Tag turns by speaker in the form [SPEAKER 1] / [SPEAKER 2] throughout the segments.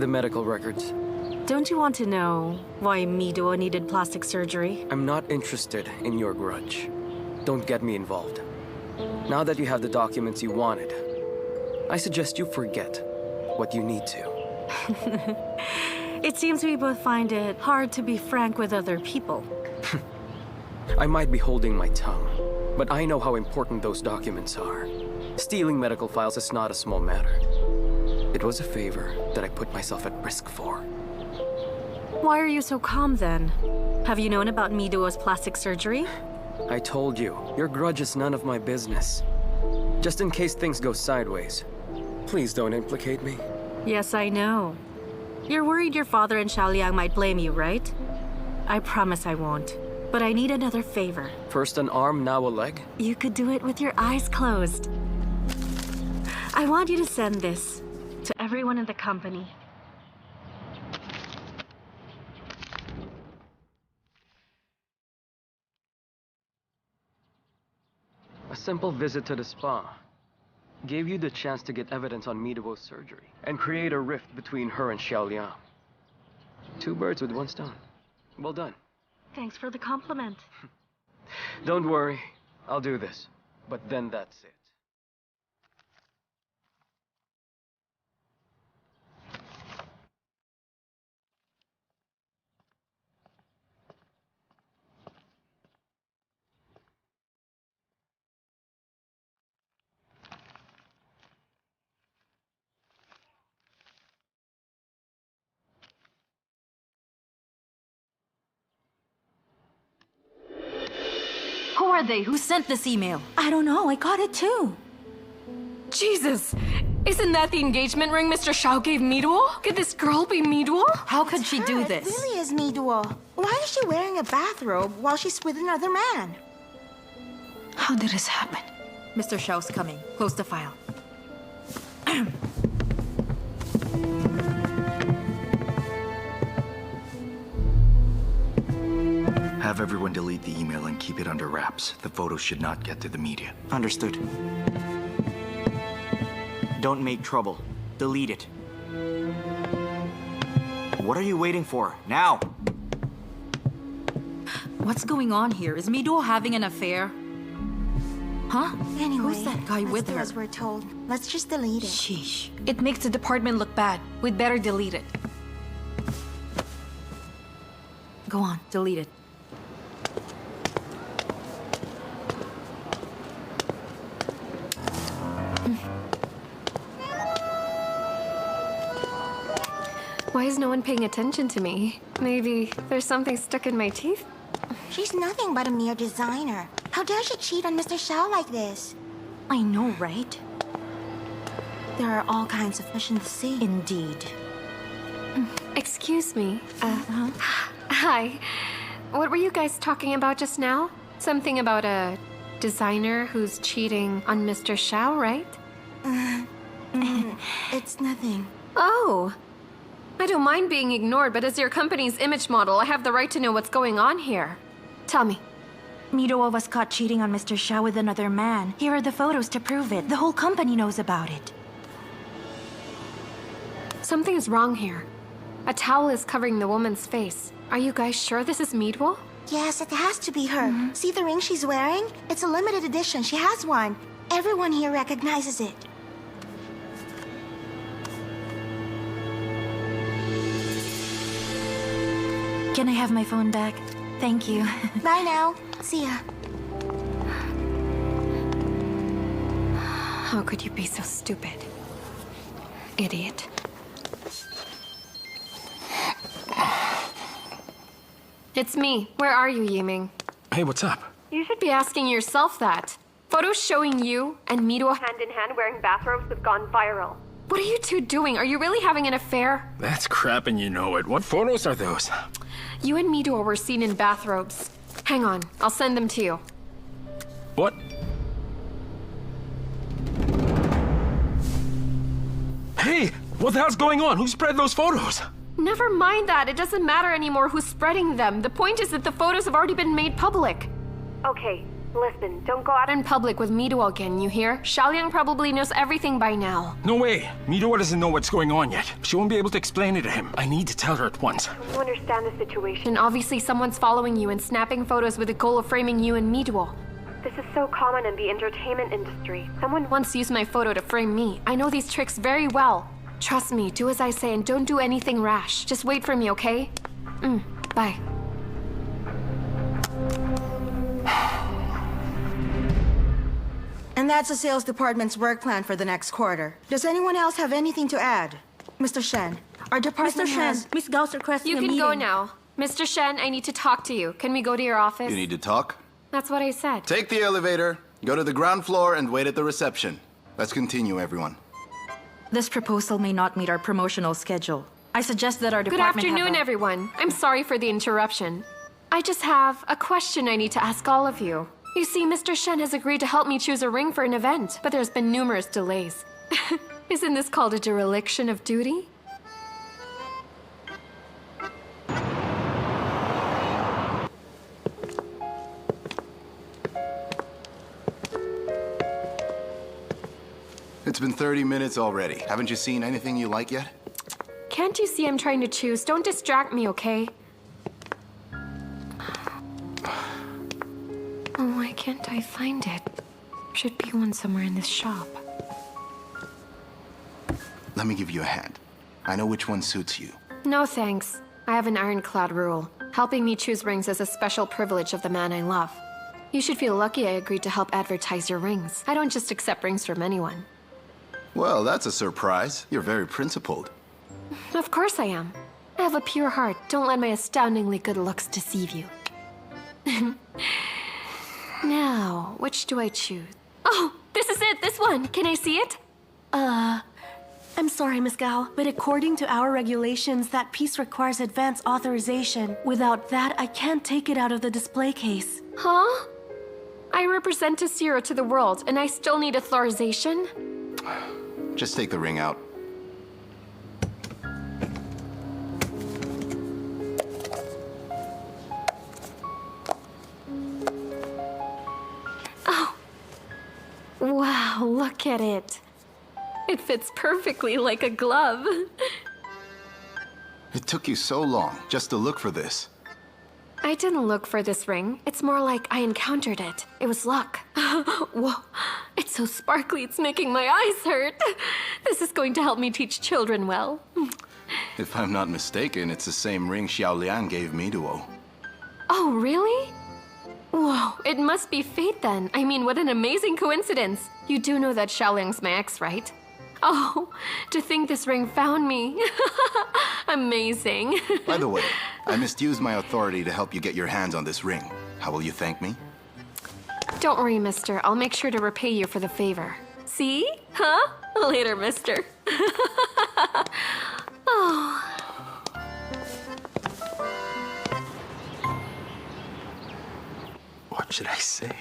[SPEAKER 1] The medical records.
[SPEAKER 2] Don't you want to know why Mido needed plastic surgery?
[SPEAKER 1] I'm not interested in your grudge. Don't get me involved. Now that you have the documents you wanted, I suggest you forget what you need to.
[SPEAKER 2] It seems we both find it hard to be frank with other people.
[SPEAKER 1] I might be holding my tongue, but I know how important those documents are. Stealing medical files is not a small matter. It was a favor that I put myself at risk for.
[SPEAKER 2] Why are you so calm then? Have you known about Mido's plastic surgery?
[SPEAKER 1] I told you, your grudge is none of my business. Just in case things go sideways, please don't implicate me.
[SPEAKER 2] Yes, I know. You're worried your father and Xiao Liang might blame you, right? I promise I won't. But I need another favor.
[SPEAKER 1] First an arm, now a leg?
[SPEAKER 2] You could do it with your eyes closed. I want you to send this to everyone in the company.
[SPEAKER 1] A simple visit to the spa gave you the chance to get evidence on Mido's surgery and create a rift between her and Xiao Liang. 2 birds with 1 stone. Well done.
[SPEAKER 2] Thanks for the compliment.
[SPEAKER 1] Don't worry, I'll do this. But then that's it.
[SPEAKER 3] Who are they? Who sent this email?
[SPEAKER 4] I don't know, I got it too.
[SPEAKER 5] Jesus! Isn't that the engagement ring Mr. Xiao gave Mido? Could this girl be Mido?
[SPEAKER 3] How could she do this?
[SPEAKER 4] It really is Mido. Why is she wearing a bathrobe while she's with another man?
[SPEAKER 3] How did this happen? Mr. Xiao's coming. Close the file.
[SPEAKER 6] Have everyone delete the email and keep it under wraps. The photos should not get to the media.
[SPEAKER 7] Understood. Don't make trouble. Delete it. What are you waiting for? Now!
[SPEAKER 3] What's going on here? Is Mido having an affair? Huh?
[SPEAKER 4] Anyway,
[SPEAKER 3] Who's that guy
[SPEAKER 4] let's
[SPEAKER 3] with
[SPEAKER 4] do
[SPEAKER 3] her?
[SPEAKER 4] as we're told. Let's just delete it.
[SPEAKER 3] Sheesh.
[SPEAKER 5] It makes the department look bad. We'd better delete it.
[SPEAKER 3] Go on, delete it.
[SPEAKER 5] Why is no one paying attention to me? Maybe there's something stuck in my teeth?
[SPEAKER 4] She's nothing but a mere designer. How dare she cheat on Mr. Xiao like this?
[SPEAKER 3] I know, right?
[SPEAKER 4] There are all kinds of fish in the sea.
[SPEAKER 3] Indeed.
[SPEAKER 5] Excuse me. Hi. What were you guys talking about just now? Something about a designer who's cheating on Mr. Xiao, right?
[SPEAKER 4] It's nothing.
[SPEAKER 5] Oh. I don't mind being ignored, but as your company's image model, I have the right to know what's going on here. Tell me.
[SPEAKER 4] Mido was caught cheating on Mr. Xiao with another man. Here are the photos to prove it. The whole company knows about it.
[SPEAKER 5] Something's wrong here. A towel is covering the woman's face. Are you guys sure this is Mido?
[SPEAKER 4] Yes, it has to be her. See the ring she's wearing? It's a limited edition. She has one. Everyone here recognizes it. Can I have my phone back? Thank you. Bye now. See ya.
[SPEAKER 5] How could you be so stupid? Idiot. It's me. Where are you, Yi Ming?
[SPEAKER 8] Hey, what's up?
[SPEAKER 5] You should be asking yourself that. Photos showing you and Mido hand in hand wearing bathrobes have gone viral. What are you two doing? Are you really having an affair?
[SPEAKER 8] That's crap and you know it. What photos are those?
[SPEAKER 5] You and Mido were seen in bathrobes. Hang on, I'll send them to you.
[SPEAKER 8] What? Hey, what the hell's going on? Who spread those photos?
[SPEAKER 5] Never mind that. It doesn't matter anymore who's spreading them. The point is that the photos have already been made public. Okay, Listen, don't go out in public with Mido again, you hear? Xiao Liang probably knows everything by now.
[SPEAKER 8] No way. Midor doesn't know what's going on yet. She won't be able to explain it to him. I need to tell her at once.
[SPEAKER 5] You understand the situation. Obviously, someone's following you and snapping photos with the goal of framing you and Mido. This is so common in the entertainment industry. Someone once used my photo to frame me. I know these tricks very well. Trust me, do as I say and don't do anything rash. Just wait for me, okay? Bye.
[SPEAKER 4] And that's the sales department's work plan for the next quarter. Does anyone else have anything to add? Mr. Shen, our department has...
[SPEAKER 2] Miss Gauss requesting
[SPEAKER 5] You
[SPEAKER 2] a
[SPEAKER 5] can
[SPEAKER 2] meeting.
[SPEAKER 5] go now. Mr. Shen, I need to talk to you. Can we go to your office?
[SPEAKER 9] You need to talk?
[SPEAKER 5] That's what I said.
[SPEAKER 9] Take the elevator, go to the ground floor, and wait at the reception. Let's continue, everyone.
[SPEAKER 3] This proposal may not meet our promotional schedule. I suggest that our
[SPEAKER 5] Good
[SPEAKER 3] department
[SPEAKER 5] afternoon,
[SPEAKER 3] have
[SPEAKER 5] everyone. I'm sorry for the interruption. I just have a question I need to ask all of you. You see, Mr. Shen has agreed to help me choose a ring for an event, but there's been numerous delays. Isn't this called a dereliction of duty?
[SPEAKER 9] It's been 30 minutes already. Haven't you seen anything you like yet?
[SPEAKER 5] Can't you see I'm trying to choose? Don't distract me, okay? Oh, why can't I find it? Should be one somewhere in this shop.
[SPEAKER 9] Let me give you a hand. I know which one suits you.
[SPEAKER 5] No thanks. I have an ironclad rule. Helping me choose rings is a special privilege of the man I love. You should feel lucky I agreed to help advertise your rings. I don't just accept rings from anyone.
[SPEAKER 9] Well, that's a surprise. You're very principled.
[SPEAKER 5] Of course I am. I have a pure heart. Don't let my astoundingly good looks deceive you. Now, which do I choose? Oh, this is it, this one. Can I see it?
[SPEAKER 10] I'm sorry, Miss Gao, but according to our regulations, that piece requires advance authorization. Without that, I can't take it out of the display case.
[SPEAKER 5] Huh? I represent Zero to the world, and I still need authorization?
[SPEAKER 9] Just take the ring out.
[SPEAKER 5] Oh. Wow, look at it. It fits perfectly like a glove.
[SPEAKER 9] It took you so long just to look for this.
[SPEAKER 5] I didn't look for this ring. It's more like I encountered it. It was luck. Whoa, it's so sparkly, it's making my eyes hurt. This is going to help me teach children well.
[SPEAKER 9] If I'm not mistaken, it's the same ring Xiao Liang gave me to.
[SPEAKER 5] Oh, really? Whoa, it must be fate then. I mean, what an amazing coincidence. You do know that Xiao Liang's my ex, right? Oh, to think this ring found me. Amazing.
[SPEAKER 9] By the way, I misused my authority to help you get your hands on this ring. How will you thank me?
[SPEAKER 5] Don't worry, mister. I'll make sure to repay you for the favor. See? Huh? Later, mister. Oh.
[SPEAKER 8] What should I say?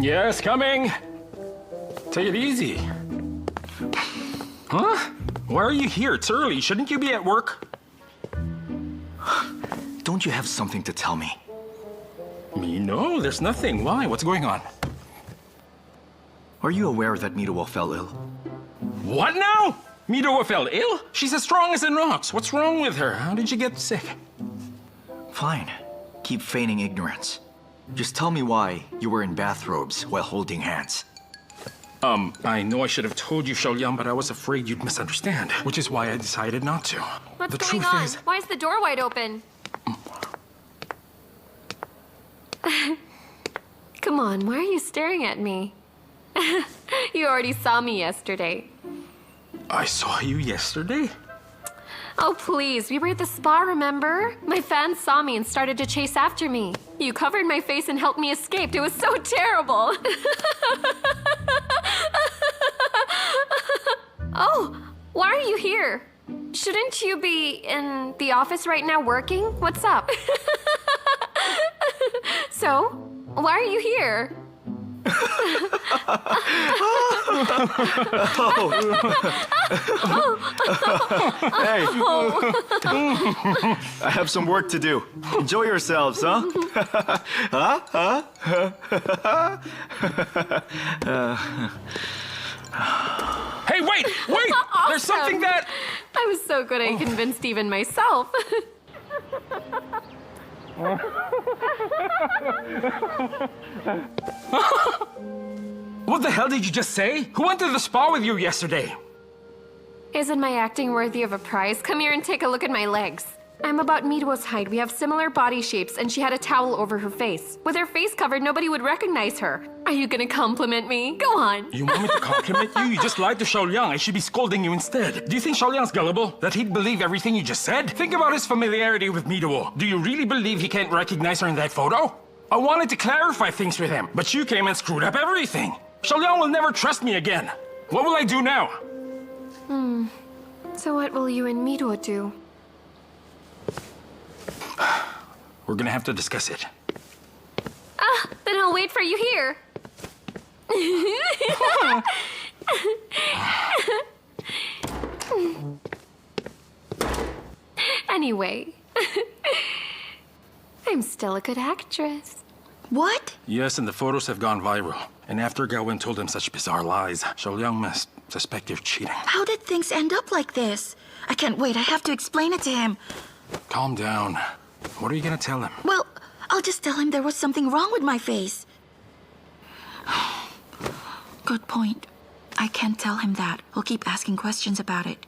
[SPEAKER 8] Yes, coming. Take it easy. Huh? Why are you here? It's early. Shouldn't you be at work?
[SPEAKER 6] Don't you have something to tell me?
[SPEAKER 8] Me? No, there's nothing. Why? What's going on?
[SPEAKER 6] Are you aware that Miruo fell ill?
[SPEAKER 8] What now? Miruo fell ill? She's as strong as an ox. What's wrong with her? How did she get sick?
[SPEAKER 6] Fine. Keep feigning ignorance. Just tell me why you were in bathrobes while holding hands.
[SPEAKER 8] I know I should have told you, Xiao Liang, but I was afraid you'd misunderstand, which is why I decided not to.
[SPEAKER 5] What's
[SPEAKER 8] the
[SPEAKER 5] going
[SPEAKER 8] truth
[SPEAKER 5] on?
[SPEAKER 8] is...
[SPEAKER 5] Why is the door wide open? Come on, why are you staring at me? You already saw me yesterday.
[SPEAKER 8] I saw you yesterday?
[SPEAKER 5] Oh, please, we were at the spa, remember? My fans saw me and started to chase after me. You covered my face and helped me escape. It was so terrible. Oh, why are you here? Shouldn't you be in the office right now working? What's up? So Indo, why are you here?
[SPEAKER 6] Hey! I have some work to do. Enjoy yourselves, huh?
[SPEAKER 8] Hey, wait! There's something that...
[SPEAKER 5] I was so good I convinced even myself.
[SPEAKER 8] What the hell did you just say? Who went to the spa with you yesterday?
[SPEAKER 5] Isn't my acting worthy of a prize? Come here and take a look at my legs. I'm about Mido's height. We have similar body shapes, and she had a towel over her face. With her face covered, nobody would recognize her. Are you gonna compliment me? Go on.
[SPEAKER 8] You want me to compliment you? You just lied to Xiao Liang. I should be scolding you instead. Do you think Xiao Liang's gullible? That he'd believe everything you just said? Think about his familiarity with Mido. Do you really believe he can't recognize her in that photo? I wanted to clarify things with him, but you came and screwed up everything. Xiao Liang will never trust me again. What will I do now?
[SPEAKER 5] So what will you and Mido do?
[SPEAKER 8] We're gonna have to discuss it.
[SPEAKER 5] Then I'll wait for you here. Anyway, I'm still a good actress.
[SPEAKER 4] What?
[SPEAKER 8] Yes, and the photos have gone viral. And after Gawain told him such bizarre lies, Xiao Liang must suspect you're cheating.
[SPEAKER 4] How did things end up like this? I can't wait. I have to explain it to him.
[SPEAKER 8] Calm down. What are you gonna tell him?
[SPEAKER 4] Well, I'll just tell him there was something wrong with my face. Good point. I can't tell him that. He'll keep asking questions about it.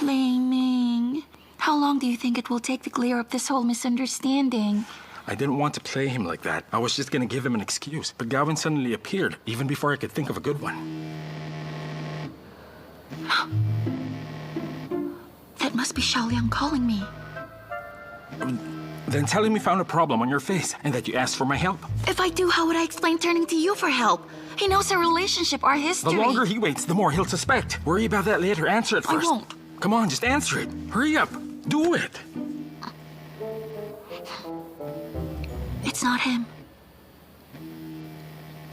[SPEAKER 4] Lei Yi Ming, how long do you think it will take to clear up this whole misunderstanding?
[SPEAKER 8] I didn't want to play him like that. I was just gonna give him an excuse. But Gawain suddenly appeared, even before I could think of a good one.
[SPEAKER 4] That must be Xiao Liang calling me.
[SPEAKER 8] Then tell him you found a problem on your face and that you asked for my help.
[SPEAKER 4] If I do, how would I explain turning to you for help? He knows our relationship, our history.
[SPEAKER 8] The longer he waits, the more he'll suspect. Worry about that later. Answer it first.
[SPEAKER 4] I won't.
[SPEAKER 8] Come on, just answer it. Hurry up. Do it.
[SPEAKER 4] It's not him.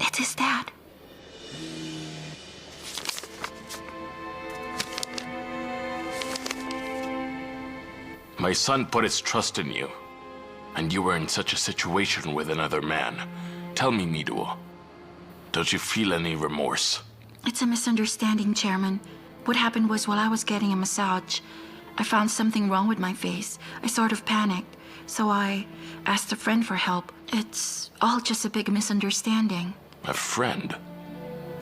[SPEAKER 4] It's his dad.
[SPEAKER 11] My son put his trust in you, and you were in such a situation with another man. Tell me, Mido, don't you feel any remorse?
[SPEAKER 4] It's a misunderstanding, Chairman. What happened was while I was getting a massage, I found something wrong with my face. I sort of panicked, so I asked a friend for help. It's all just a big misunderstanding.
[SPEAKER 11] A friend?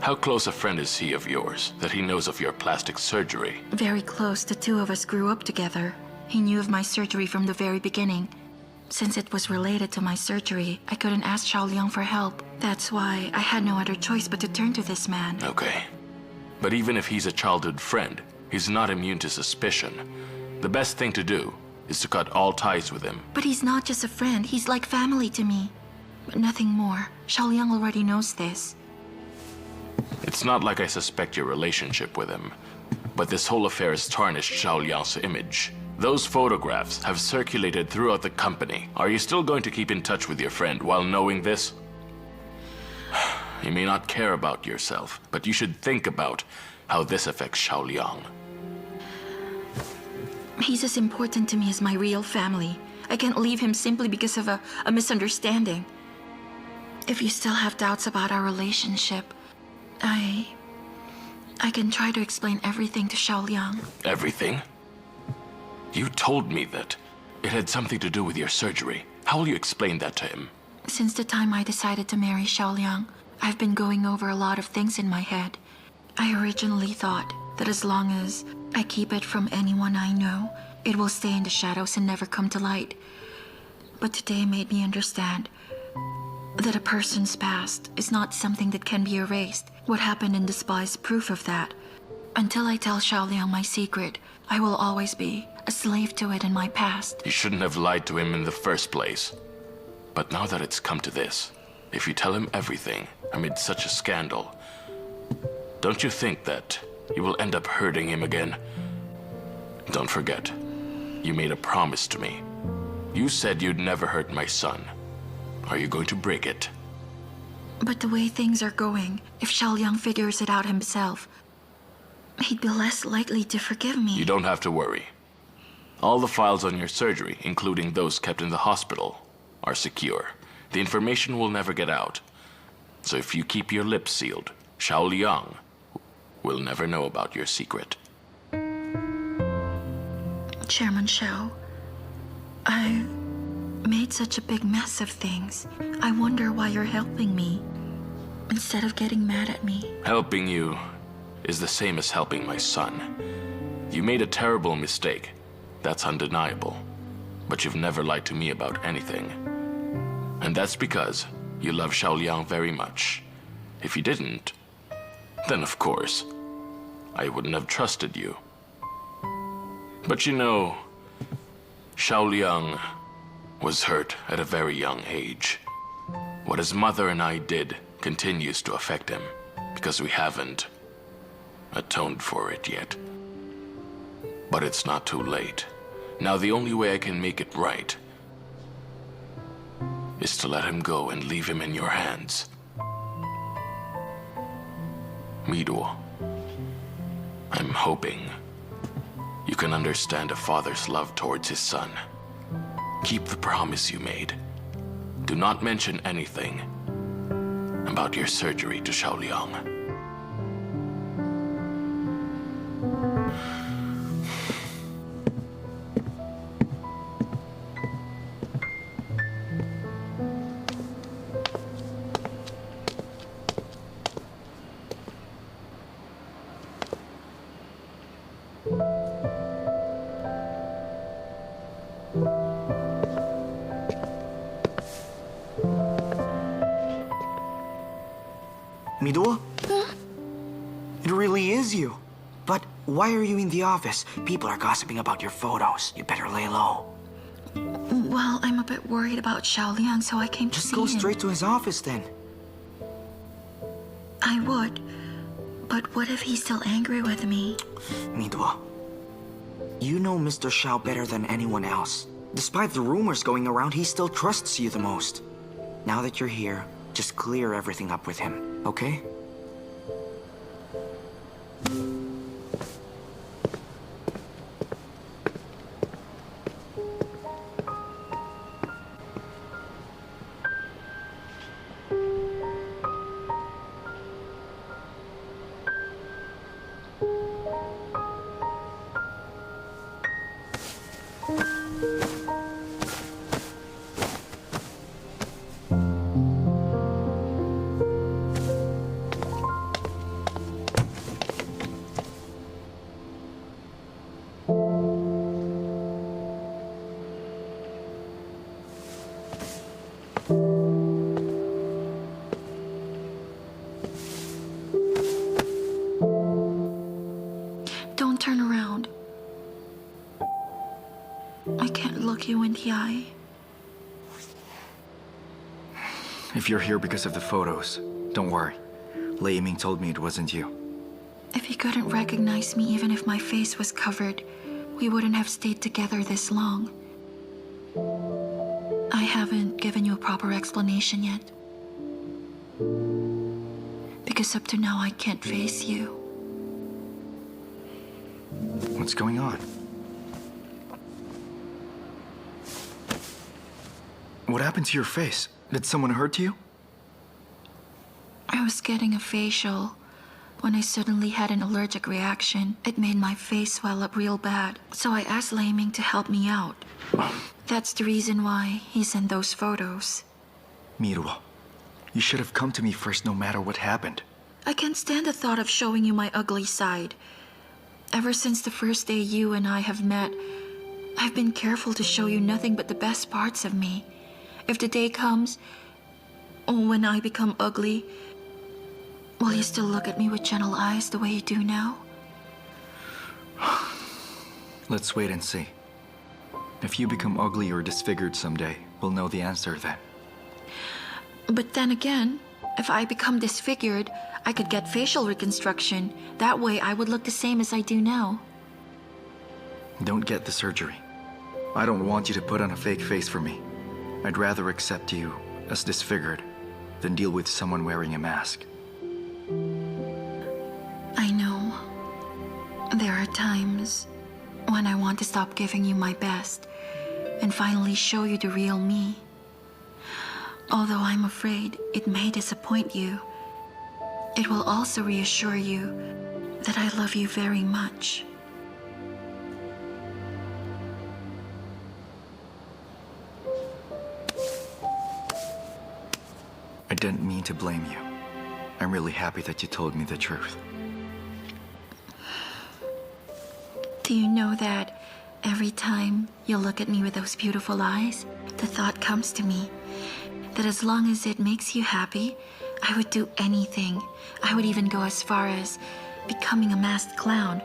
[SPEAKER 11] How close a friend is he of yours, that he knows of your plastic surgery?
[SPEAKER 4] Very close. The two of us grew up together. He knew of my surgery from the very beginning. Since it was related to my surgery, I couldn't ask Xiao Liang for help. That's why I had no other choice but to turn to this man.
[SPEAKER 11] Okay. But even if he's a childhood friend, he's not immune to suspicion. The best thing to do is to cut all ties with him.
[SPEAKER 4] But he's not just a friend. He's like family to me. But nothing more. Xiao Liang already knows this.
[SPEAKER 11] It's not like I suspect your relationship with him, but this whole affair has tarnished Xiao Liang's image. Those photographs have circulated throughout the company. Are you still going to keep in touch with your friend while knowing this? You may not care about yourself, but you should think about how this affects Xiao Liang.
[SPEAKER 4] He's as important to me as my real family. I can't leave him simply because of a misunderstanding. If you still have doubts about our relationship, I can try to explain everything to Xiao Liang.
[SPEAKER 11] Everything? You told me that it had something to do with your surgery. How will you explain that to him?
[SPEAKER 4] Since the time I decided to marry Xiao Liang, I've been going over a lot of things in my head. I originally thought that as long as I keep it from anyone I know, it will stay in the shadows and never come to light. But today made me understand that a person's past is not something that can be erased. What happened in the spa is proof of that. Until I tell Xiao Liang my secret, I will always be a slave to it in my past.
[SPEAKER 11] You shouldn't have lied to him in the first place. But now that it's come to this, if you tell him everything amid such a scandal, don't you think that you will end up hurting him again? Don't forget, You made a promise to me. You said you'd never hurt my son. Are you going to break it?
[SPEAKER 4] But the way things are going, if Xiao Liang figures it out himself, he'd be less likely to forgive me.
[SPEAKER 11] You don't have to worry. All the files on your surgery, including those kept in the hospital, are secure. The information will never get out. So if you keep your lips sealed, Xiao Liang will never know about your secret.
[SPEAKER 4] Chairman Xiao, I've made such a big mess of things. I wonder why you're helping me instead of getting mad at me.
[SPEAKER 11] Helping you is the same as helping my son. You made a terrible mistake. That's undeniable. But you've never lied to me about anything. And that's because you love Xiao Liang very much. If you didn't, then of course, I wouldn't have trusted you. But you know, Xiao Liang was hurt at a very young age. What his mother and I did continues to affect him, because we haven't atoned for it yet. But it's not too late. Now the only way I can make it right is to let him go and leave him in your hands. Miduo, I'm hoping you can understand a father's love towards his son. Keep the promise you made. Do not mention anything about your surgery to Xiao Liang.
[SPEAKER 7] Miduo? It really is you. But why are you in the office? People are gossiping about your photos. You better lay low.
[SPEAKER 4] Well, I'm a bit worried about Xiao Liang, so I came to see him.
[SPEAKER 7] Just go straight to his office then.
[SPEAKER 4] I would. But what if he's still angry with me?
[SPEAKER 7] Miduo, you know Mr. Xiao better than anyone else. Despite the rumors going around, he still trusts you the most. Now that you're here, just clear everything up with him, okay?
[SPEAKER 4] Don't turn around. I can't look you in the eye.
[SPEAKER 6] If you're here because of the photos, don't worry. Lei Yi Ming told me it wasn't you.
[SPEAKER 4] If he couldn't recognize me even if my face was covered, we wouldn't have stayed together this long. I haven't given you a proper explanation yet. Because up to now, I can't face you.
[SPEAKER 6] What's going on? What happened to your face? Did someone hurt you?
[SPEAKER 4] I was getting a facial when I suddenly had an allergic reaction. It made my face swell up real bad. So I asked Lei Yi Ming to help me out. That's the reason why he's in those photos.
[SPEAKER 6] Miruo, you should have come to me first no matter what happened.
[SPEAKER 4] I can't stand the thought of showing you my ugly side. Ever since the first day you and I have met, I've been careful to show you nothing but the best parts of me. If the day comes, when I become ugly, will you still look at me with gentle eyes the way you do now?
[SPEAKER 6] Let's wait and see. If you become ugly or disfigured someday, we'll know the answer then.
[SPEAKER 4] But then again, if I become disfigured, I could get facial reconstruction. That way I would look the same as I do now.
[SPEAKER 6] Don't get the surgery. I don't want you to put on a fake face for me. I'd rather accept you as disfigured than deal with someone wearing a mask.
[SPEAKER 4] I know. There are times when I want to stop giving you my best and finally show you the real me. Although I'm afraid it may disappoint you, it will also reassure you that I love you very much.
[SPEAKER 6] I didn't mean to blame you. I'm really happy that you told me the truth.
[SPEAKER 4] Do you know that every time you look at me with those beautiful eyes, the thought comes to me that as long as it makes you happy, I would do anything. I would even go as far as becoming a masked clown.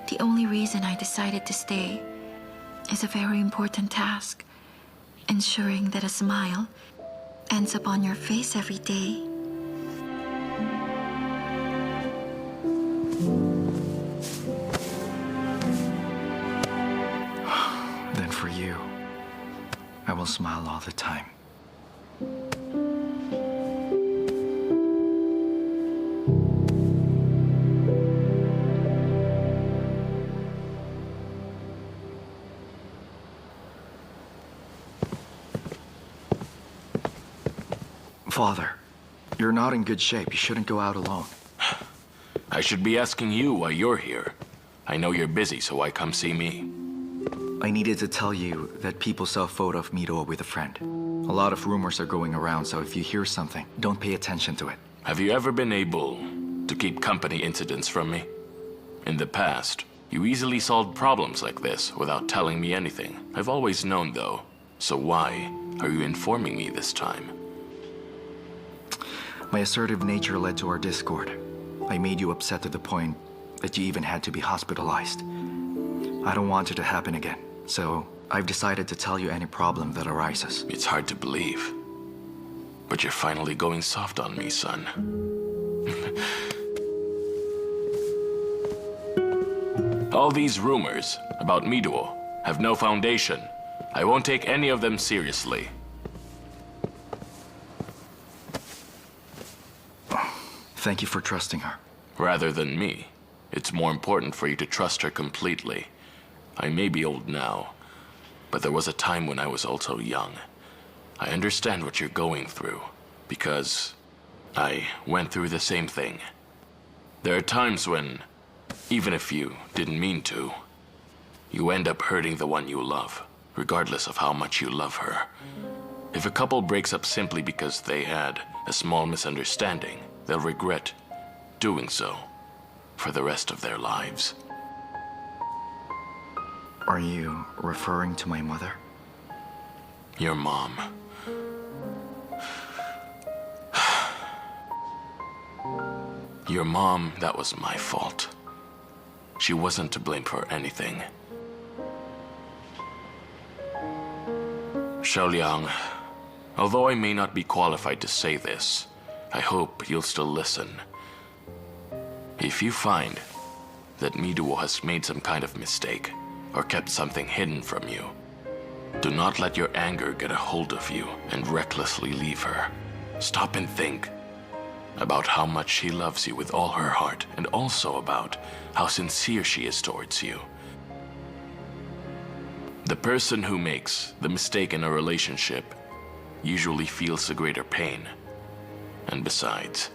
[SPEAKER 4] The only reason I decided to stay is a very important task, ensuring that a smile ends up on your face every day.
[SPEAKER 6] Then for you, I will smile all the time. Father, you're not in good shape. You shouldn't go out alone.
[SPEAKER 11] I should be asking you why you're here. I know you're busy, so why come see me?
[SPEAKER 6] I needed to tell you that people saw a photo of Mido with a friend. A lot of rumors are going around, so if you hear something, don't pay attention to it.
[SPEAKER 11] Have you ever been able to keep company incidents from me? In the past, you easily solved problems like this without telling me anything. I've always known, though. So why are you informing me this time?
[SPEAKER 6] My assertive nature led to our discord. I made you upset to the point that you even had to be hospitalized. I don't want it to happen again, so I've decided to tell you any problem that arises.
[SPEAKER 11] It's hard to believe, but you're finally going soft on me, son. All these rumors about Mido have no foundation. I won't take any of them seriously.
[SPEAKER 6] Thank you for trusting her.
[SPEAKER 11] Rather than me, it's more important for you to trust her completely. I may be old now, but there was a time when I was also young. I understand what you're going through, because I went through the same thing. There are times when, even if you didn't mean to, you end up hurting the one you love, regardless of how much you love her. If a couple breaks up simply because they had a small misunderstanding, they'll regret doing so for the rest of their lives.
[SPEAKER 6] Are you referring to my mother?
[SPEAKER 11] Your mom. Your mom, that was my fault. She wasn't to blame for anything. Xiao Liang, although I may not be qualified to say this, I hope you'll still listen. If you find that Mido has made some kind of mistake or kept something hidden from you, do not let your anger get a hold of you and recklessly leave her. Stop and think about how much she loves you with all her heart, and also about how sincere she is towards you. The person who makes the mistake in a relationship usually feels the greater pain. And besides,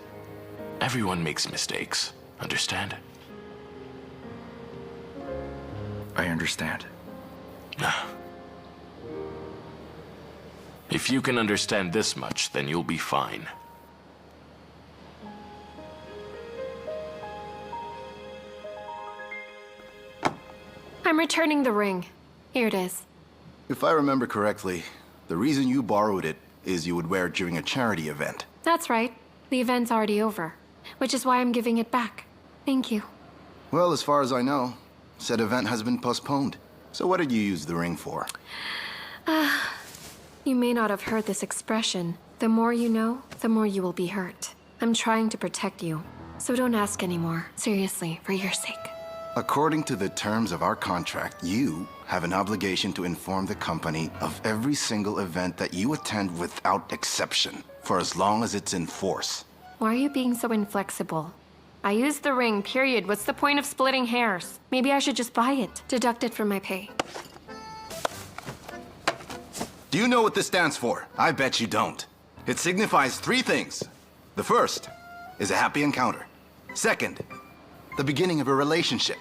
[SPEAKER 11] everyone makes mistakes, understand?
[SPEAKER 6] I understand.
[SPEAKER 11] If you can understand this much, then you'll be fine.
[SPEAKER 5] I'm returning the ring. Here it is.
[SPEAKER 9] If I remember correctly, the reason you borrowed it is you would wear it during a charity event.
[SPEAKER 5] That's right. The event's already over, which is why I'm giving it back. Thank you.
[SPEAKER 9] Well, as far as I know, said event has been postponed. So what did you use the ring for?
[SPEAKER 5] You may not have heard this expression. The more you know, the more you will be hurt. I'm trying to protect you, so don't ask anymore. Seriously, for your sake.
[SPEAKER 9] According to the terms of our contract, you have an obligation to inform the company of every single event that you attend without exception, for as long as it's in force.
[SPEAKER 5] Why are you being so inflexible? I used the ring, period. What's the point of splitting hairs? Maybe I should just buy it. Deduct it from my pay.
[SPEAKER 9] Do you know what this stands for? I bet you don't. It signifies three things. The first is a happy encounter. Second, the beginning of a relationship.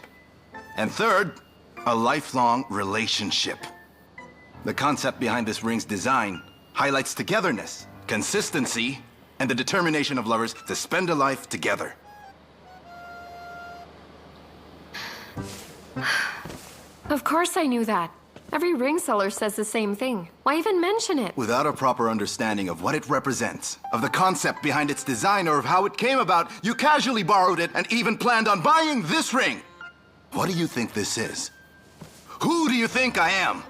[SPEAKER 9] And third, a lifelong relationship. The concept behind this ring's design highlights togetherness, consistency, and the determination of lovers to spend a life together.
[SPEAKER 5] Of course I knew that. Every ring seller says the same thing. Why even mention it?
[SPEAKER 9] Without a proper understanding of what it represents, of the concept behind its design, or of how it came about, you casually borrowed it and even planned on buying this ring. What do you think this is? Who do you think I am?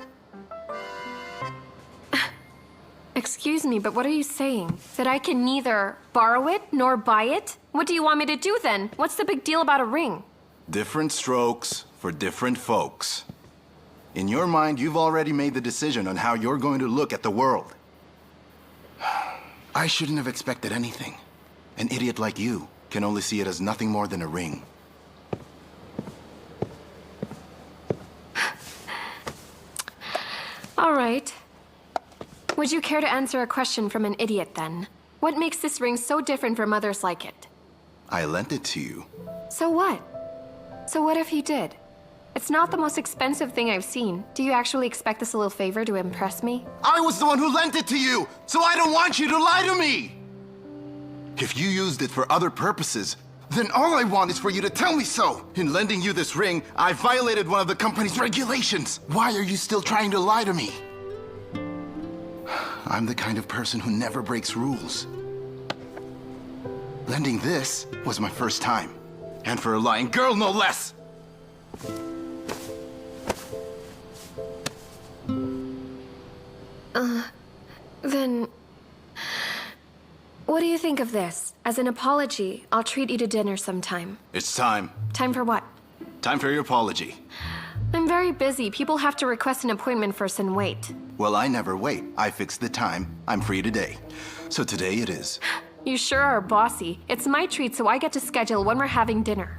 [SPEAKER 5] Excuse me, but what are you saying? That I can neither borrow it nor buy it? What do you want me to do then? What's the big deal about a ring?
[SPEAKER 9] Different strokes for different folks. In your mind, you've already made the decision on how you're going to look at the world. I shouldn't have expected anything. An idiot like you can only see it as nothing more than a ring.
[SPEAKER 5] All right. Would you care to answer a question from an idiot then? What makes this ring so different from others like it?
[SPEAKER 9] I lent it to you.
[SPEAKER 5] So what? So what if you did? It's not the most expensive thing I've seen. Do you actually expect this little favor to impress me?
[SPEAKER 9] I was the one who lent it to you, so I don't want you to lie to me! If you used it for other purposes, then all I want is for you to tell me so. In lending you this ring, I violated one of the company's regulations. Why are you still trying to lie to me? I'm the kind of person who never breaks rules. Lending this was my first time. And for a lying girl, no less!
[SPEAKER 5] Then... what do you think of this? As an apology, I'll treat you to dinner sometime.
[SPEAKER 9] It's time.
[SPEAKER 5] Time for what?
[SPEAKER 9] Time for your apology.
[SPEAKER 5] I'm very busy. People have to request an appointment first and wait.
[SPEAKER 9] Well, I never wait. I fix the time. I'm free today. So today it is.
[SPEAKER 5] You sure are bossy. It's my treat, so I get to schedule when we're having dinner.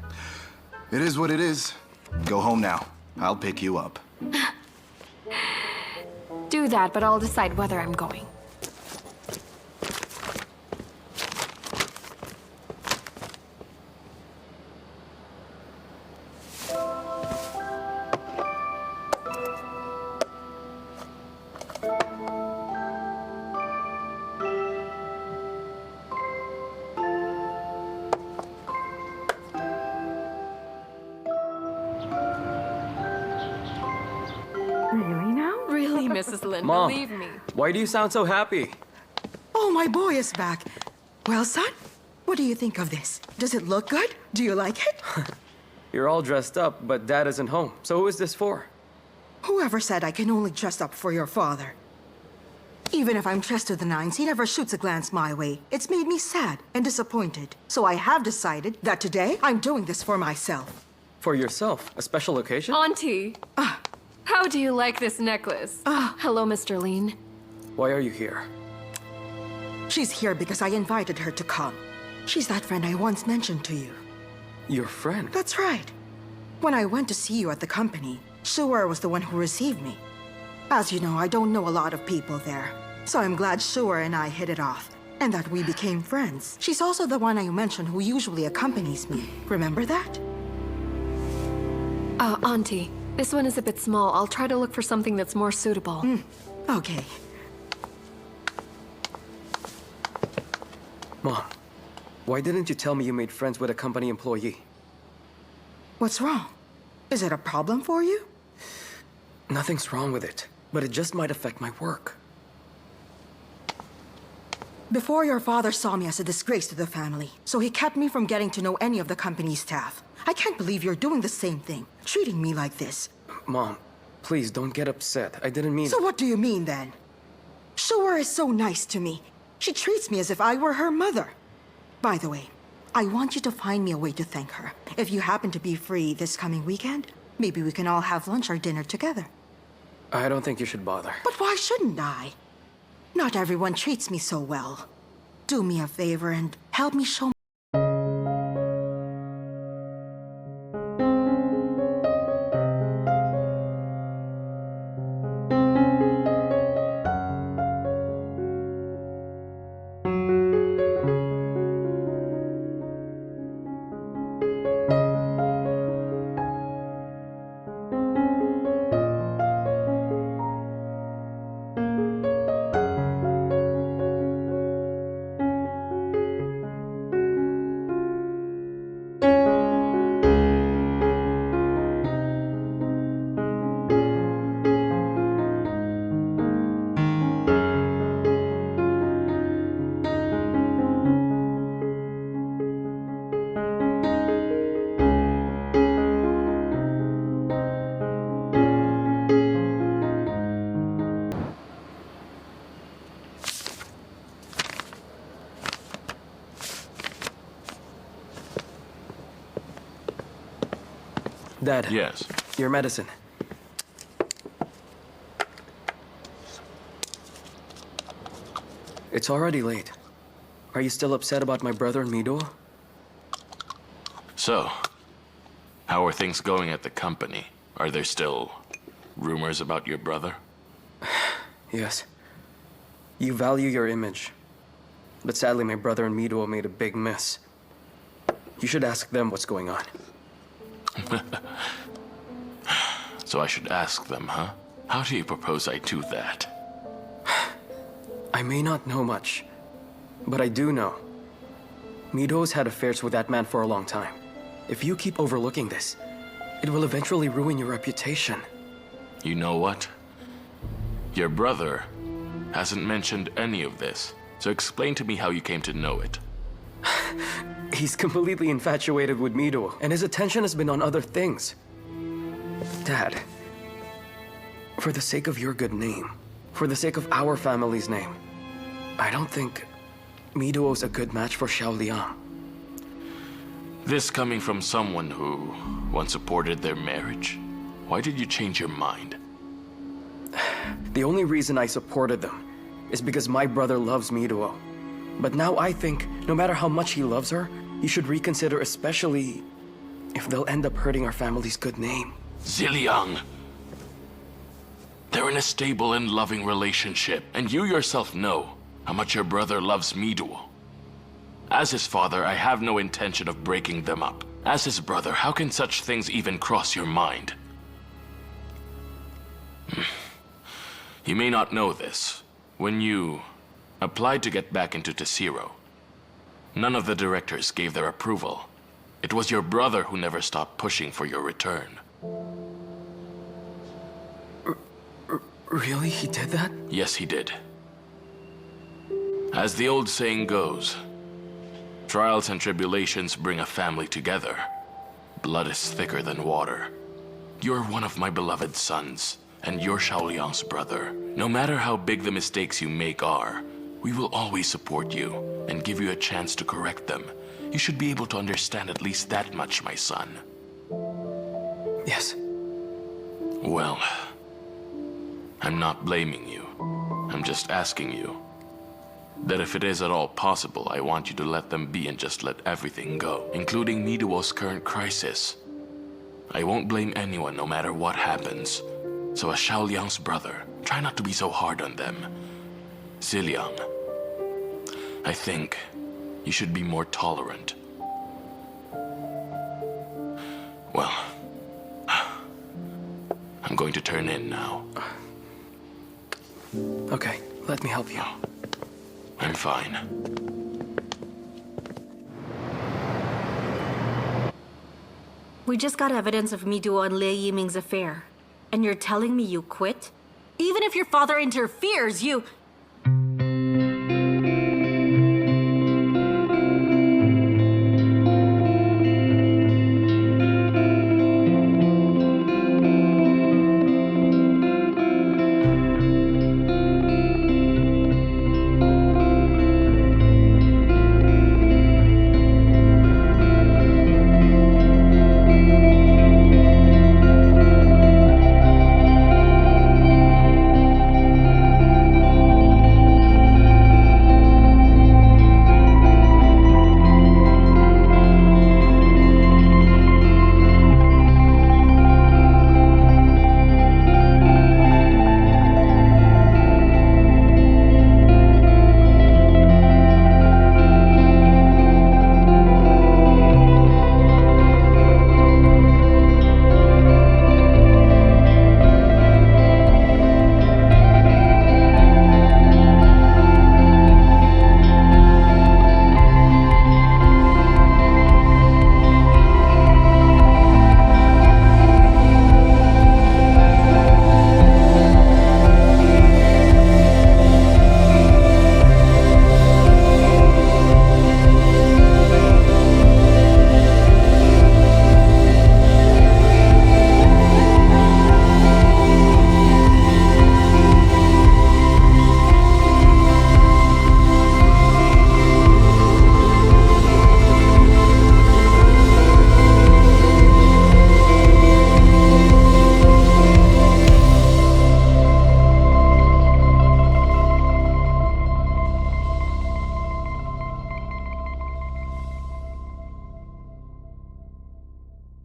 [SPEAKER 9] It is what it is. Go home now. I'll pick you up.
[SPEAKER 5] Do that, but I'll decide whether I'm going. Really, Mrs. Lin,
[SPEAKER 1] Mom,
[SPEAKER 5] believe me.
[SPEAKER 1] why do you sound so happy?
[SPEAKER 12] Oh, my boy is back. Well, son, what do you think of this? Does it look good? Do you like it?
[SPEAKER 1] You're all dressed up, but Dad isn't home. So who is this for?
[SPEAKER 12] Whoever said I can only dress up for your father? Even if I'm dressed to the nines, he never shoots a glance my way. It's made me sad and disappointed. So I have decided that today I'm doing this for myself.
[SPEAKER 1] For yourself? A special occasion?
[SPEAKER 5] Auntie, how do you like this necklace? Hello, Mr. Lean.
[SPEAKER 1] Why are you here?
[SPEAKER 12] She's here because I invited her to come. She's that friend I once mentioned to you.
[SPEAKER 1] Your friend?
[SPEAKER 12] That's right. When I went to see you at the company, Shuer was the one who received me. As you know, I don't know a lot of people there. So I'm glad Shuer and I hit it off, and that we became friends. She's also the one I mentioned who usually accompanies me. Remember that?
[SPEAKER 5] Auntie, this one is a bit small. I'll try to look for something that's more suitable.
[SPEAKER 12] Okay.
[SPEAKER 1] Mom, why didn't you tell me you made friends with a company employee?
[SPEAKER 12] What's wrong? Is it a problem for you?
[SPEAKER 1] Nothing's wrong with it, but it just might affect my work.
[SPEAKER 12] Before, your father saw me as a disgrace to the family, so he kept me from getting to know any of the company's staff. I can't believe you're doing the same thing, treating me like this.
[SPEAKER 1] Mom, please don't get upset. I didn't mean...
[SPEAKER 12] So what do you mean, then? Shuer is so nice to me. She treats me as if I were her mother. By the way, I want you to find me a way to thank her. If you happen to be free this coming weekend, maybe we can all have lunch or dinner together.
[SPEAKER 1] I don't think you should bother.
[SPEAKER 12] But why shouldn't I? Not everyone treats me so well. Do me a favor and help me show
[SPEAKER 1] Dad.
[SPEAKER 11] Yes.
[SPEAKER 1] Your medicine. It's already late. Are you still upset about my brother and Mido?
[SPEAKER 11] So, how are things going at the company? Are there still rumors about your brother?
[SPEAKER 1] Yes. You value your image. But sadly, my brother and Mido made a big mess. You should ask them what's going on.
[SPEAKER 11] So I should ask them, huh? How do you propose I do that?
[SPEAKER 1] I may not know much, but I do know. Mido's had affairs with that man for a long time. If you keep overlooking this, it will eventually ruin your reputation.
[SPEAKER 11] You know what? Your brother hasn't mentioned any of this, so explain to me how you came to know it.
[SPEAKER 1] He's completely infatuated with Mido, and his attention has been on other things. Dad, for the sake of your good name, for the sake of our family's name, I don't think Mido's a good match for Xiao Liang.
[SPEAKER 11] This coming from someone who once supported their marriage? Why did you change your mind?
[SPEAKER 1] The only reason I supported them is because my brother loves Mido. But now I think, no matter how much he loves her, you should reconsider, especially if they'll end up hurting our family's good name.
[SPEAKER 11] Ziliang! They're in a stable and loving relationship, and you yourself know how much your brother loves Mido. As his father, I have no intention of breaking them up. As his brother, how can such things even cross your mind? You may not know this. When you applied to get back into Tesiro, none of the directors gave their approval. It was your brother who never stopped pushing for your return.
[SPEAKER 1] Really? He did that?
[SPEAKER 11] Yes, he did. As the old saying goes, trials and tribulations bring a family together. Blood is thicker than water. You're one of my beloved sons, and you're Xiao Liang's brother. No matter how big the mistakes you make are, we will always support you and give you a chance to correct them. You should be able to understand at least that much, my son.
[SPEAKER 1] Yes.
[SPEAKER 11] Well, I'm not blaming you. I'm just asking you that if it is at all possible, I want you to let them be and just let everything go, including Miduo's current crisis. I won't blame anyone no matter what happens. So as Xiao Liang's brother, try not to be so hard on them. Ziliang, I think you should be more tolerant. Well, I'm going to turn in now.
[SPEAKER 1] Okay, let me help you.
[SPEAKER 11] I'm fine.
[SPEAKER 2] We just got evidence of Miduo and Lei Yi Ming's affair. And you're telling me you quit? Even if your father interferes, you...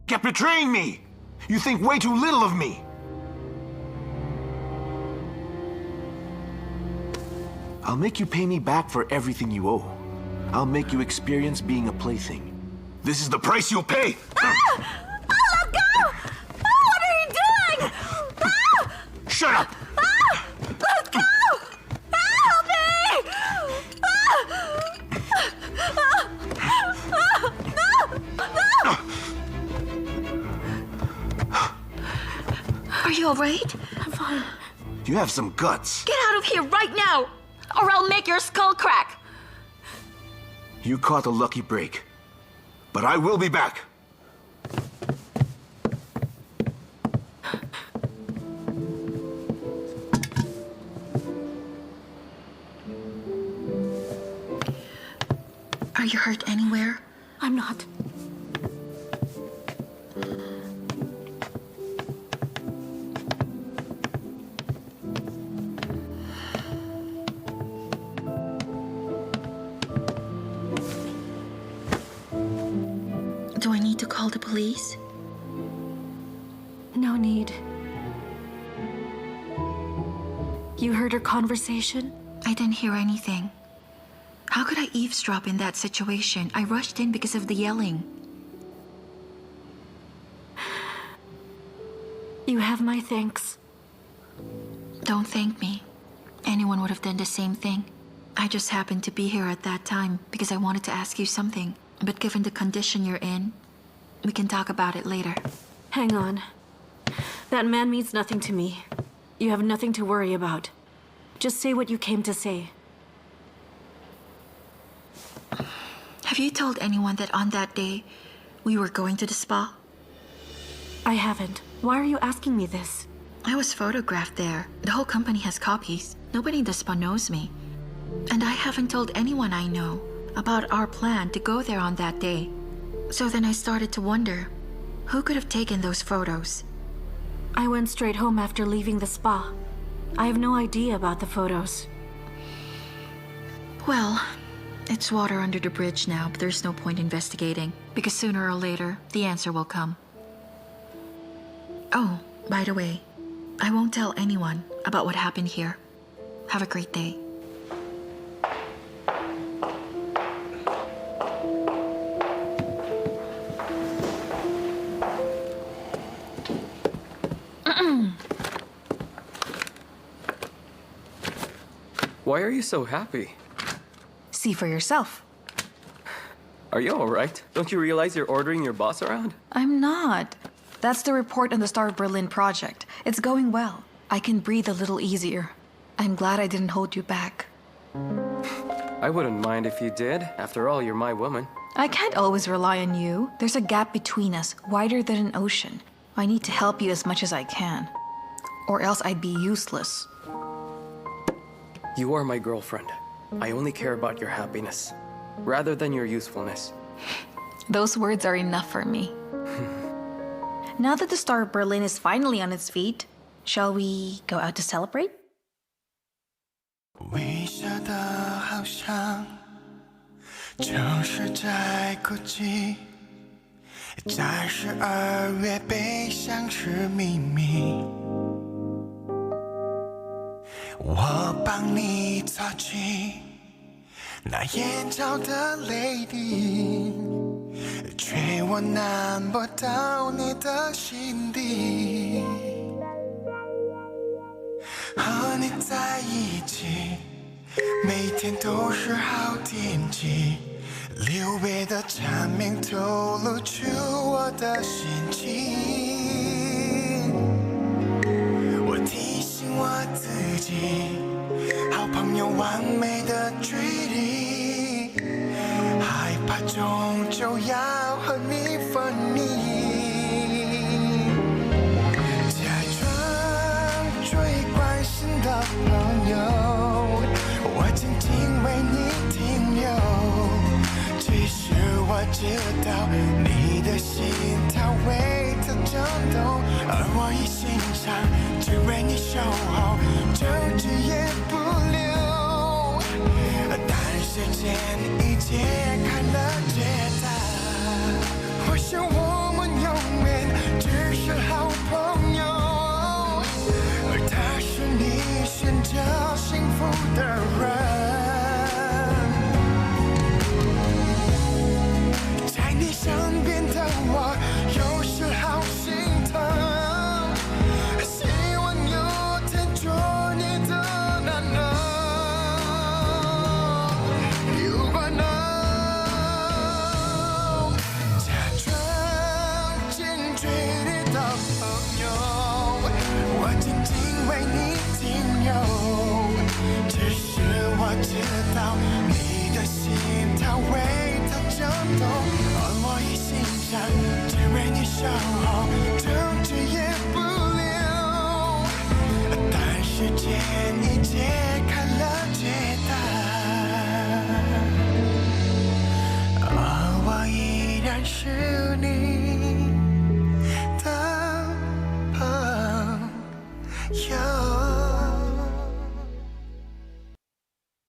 [SPEAKER 13] kept betraying me. You think way too little of me. I'll make you pay me back for everything you owe. I'll make you experience being a plaything. This is the price you'll pay!
[SPEAKER 2] Ah! Oh, let go! Oh, what are you doing? Ah!
[SPEAKER 13] Shut up!
[SPEAKER 2] Ah! Let go! Help me!
[SPEAKER 4] Are you alright?
[SPEAKER 2] I'm fine.
[SPEAKER 13] You have some guts.
[SPEAKER 4] Get out of here right now, or I'll make your skull crack.
[SPEAKER 13] You caught a lucky break. But I will be back.
[SPEAKER 4] Are you hurt anywhere?
[SPEAKER 2] I'm not.
[SPEAKER 4] Do I need to call the police?
[SPEAKER 2] No need. You heard her conversation?
[SPEAKER 4] I didn't hear anything. How could I eavesdrop in that situation? I rushed in because of the yelling.
[SPEAKER 2] You have my thanks.
[SPEAKER 4] Don't thank me. Anyone would have done the same thing. I just happened to be here at that time because I wanted to ask you something. But given the condition you're in, we can talk about it later.
[SPEAKER 2] Hang on. That man means nothing to me. You have nothing to worry about. Just say what you came to say.
[SPEAKER 4] Have you told anyone that on that day, we were going to the spa?
[SPEAKER 2] I haven't. Why are you asking me this?
[SPEAKER 4] I was photographed there. The whole company has copies. Nobody in the spa knows me. And I haven't told anyone I know about our plan to go there on that day. So then I started to wonder, who could have taken those photos?
[SPEAKER 2] I went straight home after leaving the spa. I have no idea about the photos.
[SPEAKER 4] Well, it's water under the bridge now, but there's no point investigating, because sooner or later, the answer will come. Oh, by the way, I won't tell anyone about what happened here. Have a great day.
[SPEAKER 1] Why are you so happy?
[SPEAKER 3] See for yourself.
[SPEAKER 1] Are you alright? Don't you realize you're ordering your boss around?
[SPEAKER 3] I'm not. That's the report on the Star of Berlin project. It's going well. I can breathe a little easier. I'm glad I didn't hold you back.
[SPEAKER 1] I wouldn't mind if you did. After all, you're my woman.
[SPEAKER 3] I can't always rely on you. There's a gap between us, wider than an ocean. I need to help you as much as I can. Or else I'd be useless.
[SPEAKER 1] You are my girlfriend. I only care about your happiness, rather than your usefulness.
[SPEAKER 3] Those words are enough for me. Now that the Star of Berlin is finally on its feet, shall we go out to celebrate?
[SPEAKER 14] 微笑的好像城市在哭泣，在12月悲伤是秘密。我帮你擦去那眼角的泪滴，却我难不到你的心底。和你在一起，每天都是好天气。6倍的蝉鸣透露出我的心情。我提醒我自己，好朋友完美的距离，害怕终究要和你分离。的朋友，我静静为你停留。其实我知道你的心它为它震动，而我一心肠只为你守候，就只言不留。但时间已揭开了解答，或许我们永远。的人。在你身边的我，有时好心疼。希望有天做你的男人。如果能假装近距离的朋友，我静静为你停留。只是我知道你的心跳为它震动，而我一心想只为你守候，争执也不留。但时间已揭开了解答，而我依然是你的朋友。